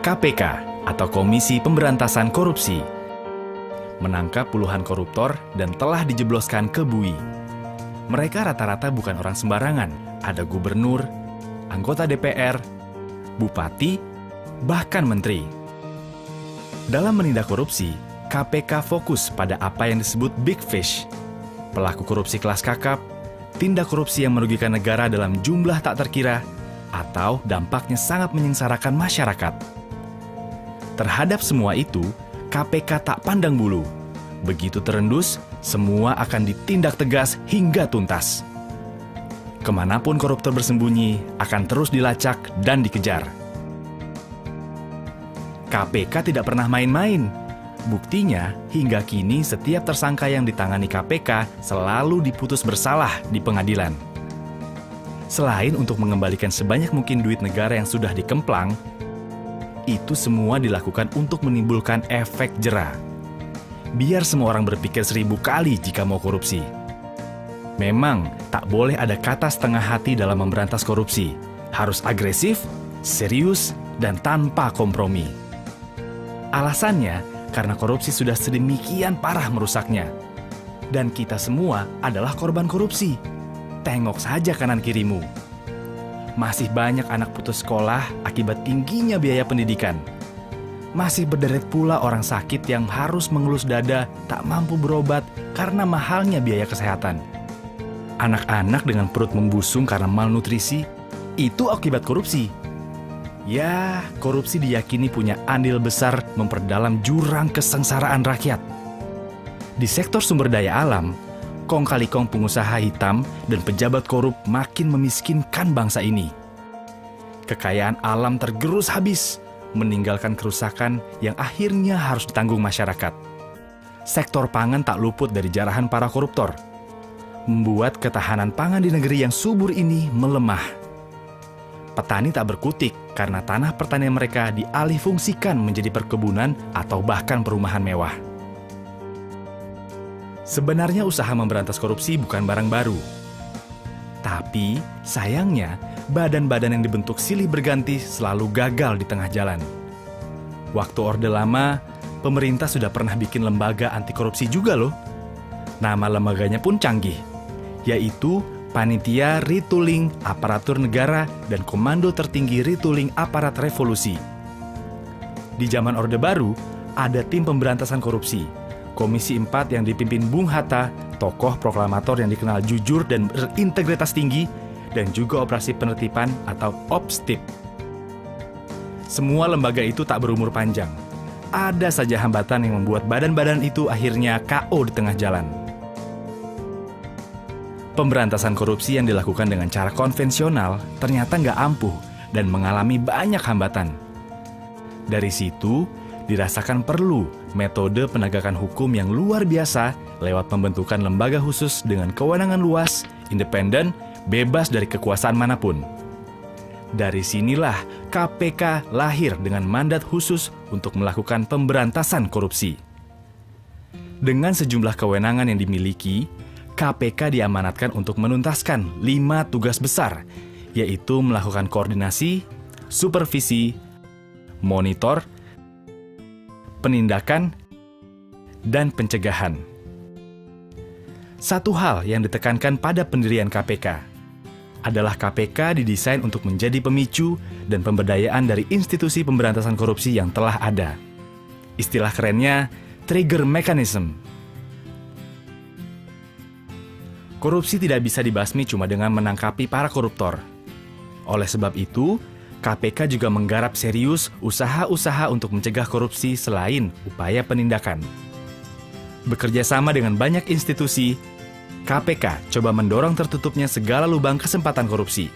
KPK atau Komisi Pemberantasan Korupsi menangkap puluhan koruptor dan telah dijebloskan ke bui. Mereka rata-rata bukan orang sembarangan, ada gubernur, anggota DPR, bupati, bahkan menteri. Dalam menindak korupsi, KPK fokus pada apa yang disebut big fish, pelaku korupsi kelas kakap, tindak korupsi yang merugikan negara dalam jumlah tak terkira, atau dampaknya sangat menyengsarakan masyarakat. Terhadap semua itu, KPK tak pandang bulu. Begitu terendus, semua akan ditindak tegas hingga tuntas. Kemanapun koruptor bersembunyi, akan terus dilacak dan dikejar. KPK tidak pernah main-main. Buktinya, hingga kini setiap tersangka yang ditangani KPK selalu diputus bersalah di pengadilan. Selain untuk mengembalikan sebanyak mungkin duit negara yang sudah dikemplang, itu semua dilakukan untuk menimbulkan efek jera. Biar semua orang berpikir 1000 kali jika mau korupsi. Memang tak boleh ada kata setengah hati dalam memberantas korupsi. Harus agresif, serius, dan tanpa kompromi. Alasannya, karena korupsi sudah sedemikian parah merusaknya. Dan kita semua adalah korban korupsi. Tengok saja kanan kirimu. Masih banyak anak putus sekolah akibat tingginya biaya pendidikan. Masih berderet pula orang sakit yang harus mengelus dada tak mampu berobat karena mahalnya biaya kesehatan. Anak-anak dengan perut membusung karena malnutrisi, itu akibat korupsi. Ya, korupsi diyakini punya andil besar memperdalam jurang kesengsaraan rakyat. Di sektor sumber daya alam, kong kali kong pengusaha hitam dan pejabat korup makin memiskinkan bangsa ini. Kekayaan alam tergerus habis, meninggalkan kerusakan yang akhirnya harus ditanggung masyarakat. Sektor pangan tak luput dari jarahan para koruptor, membuat ketahanan pangan di negeri yang subur ini melemah. Petani tak berkutik karena tanah pertanian mereka dialihfungsikan menjadi perkebunan atau bahkan perumahan mewah. Sebenarnya usaha memberantas korupsi bukan barang baru. Tapi, sayangnya, badan-badan yang dibentuk silih berganti selalu gagal di tengah jalan. Waktu Orde Lama, pemerintah sudah pernah bikin lembaga anti korupsi juga loh. Nama lembaganya pun canggih, yaitu Panitia Retooling Aparatur Negara dan Komando Tertinggi Retooling Aparat Revolusi. Di zaman Orde Baru, ada tim pemberantasan korupsi, Komisi 4 yang dipimpin Bung Hatta, tokoh proklamator yang dikenal jujur dan berintegritas tinggi, dan juga operasi penertiban atau OPSTIP. Semua lembaga itu tak berumur panjang. Ada saja hambatan yang membuat badan-badan itu akhirnya KO di tengah jalan. Pemberantasan korupsi yang dilakukan dengan cara konvensional ternyata nggak ampuh dan mengalami banyak hambatan. Dari situ, dirasakan perlu metode penegakan hukum yang luar biasa lewat pembentukan lembaga khusus dengan kewenangan luas, independen, bebas dari kekuasaan manapun. Dari sinilah KPK lahir dengan mandat khusus untuk melakukan pemberantasan korupsi. Dengan sejumlah kewenangan yang dimiliki, KPK diamanatkan untuk menuntaskan 5 tugas besar, yaitu melakukan koordinasi, supervisi, monitor, penindakan, dan pencegahan. Satu hal yang ditekankan pada pendirian KPK adalah KPK didesain untuk menjadi pemicu dan pemberdayaan dari institusi pemberantasan korupsi yang telah ada. Istilah kerennya, trigger mechanism. Korupsi tidak bisa dibasmi cuma dengan menangkapi para koruptor. Oleh sebab itu, KPK juga menggarap serius usaha-usaha untuk mencegah korupsi selain upaya penindakan. Bekerja sama dengan banyak institusi, KPK coba mendorong tertutupnya segala lubang kesempatan korupsi.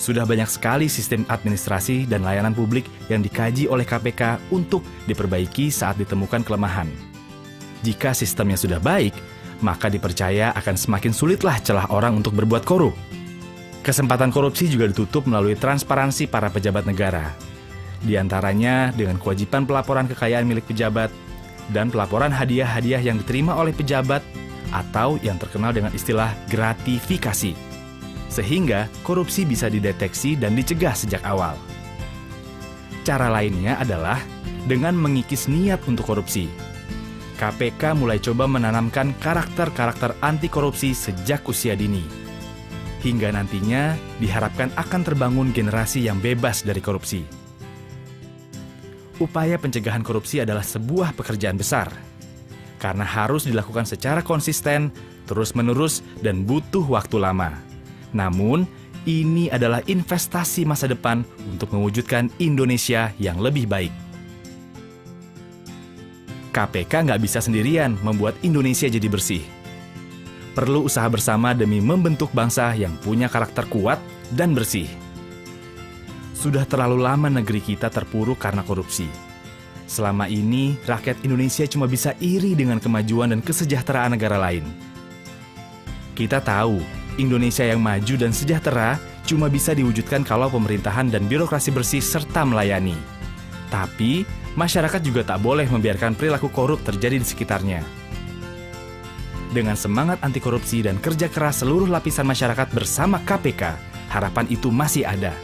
Sudah banyak sekali sistem administrasi dan layanan publik yang dikaji oleh KPK untuk diperbaiki saat ditemukan kelemahan. Jika sistemnya sudah baik, maka dipercaya akan semakin sulitlah celah orang untuk berbuat korup. Kesempatan korupsi juga ditutup melalui transparansi para pejabat negara. Di antaranya dengan kewajiban pelaporan kekayaan milik pejabat dan pelaporan hadiah-hadiah yang diterima oleh pejabat atau yang terkenal dengan istilah gratifikasi. Sehingga korupsi bisa dideteksi dan dicegah sejak awal. Cara lainnya adalah dengan mengikis niat untuk korupsi. KPK mulai coba menanamkan karakter-karakter anti korupsi sejak usia dini. Hingga nantinya diharapkan akan terbangun generasi yang bebas dari korupsi. Upaya pencegahan korupsi adalah sebuah pekerjaan besar, karena harus dilakukan secara konsisten, terus-menerus, dan butuh waktu lama. Namun, ini adalah investasi masa depan untuk mewujudkan Indonesia yang lebih baik. KPK nggak bisa sendirian membuat Indonesia jadi bersih. Perlu usaha bersama demi membentuk bangsa yang punya karakter kuat dan bersih. Sudah terlalu lama negeri kita terpuruk karena korupsi. Selama ini, rakyat Indonesia cuma bisa iri dengan kemajuan dan kesejahteraan negara lain. Kita tahu, Indonesia yang maju dan sejahtera cuma bisa diwujudkan kalau pemerintahan dan birokrasi bersih serta melayani. Tapi, masyarakat juga tak boleh membiarkan perilaku korup terjadi di sekitarnya. Dengan semangat anti korupsi dan kerja keras seluruh lapisan masyarakat bersama KPK, harapan itu masih ada.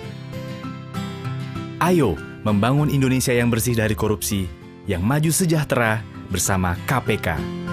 Ayo membangun Indonesia yang bersih dari korupsi, yang maju sejahtera bersama KPK.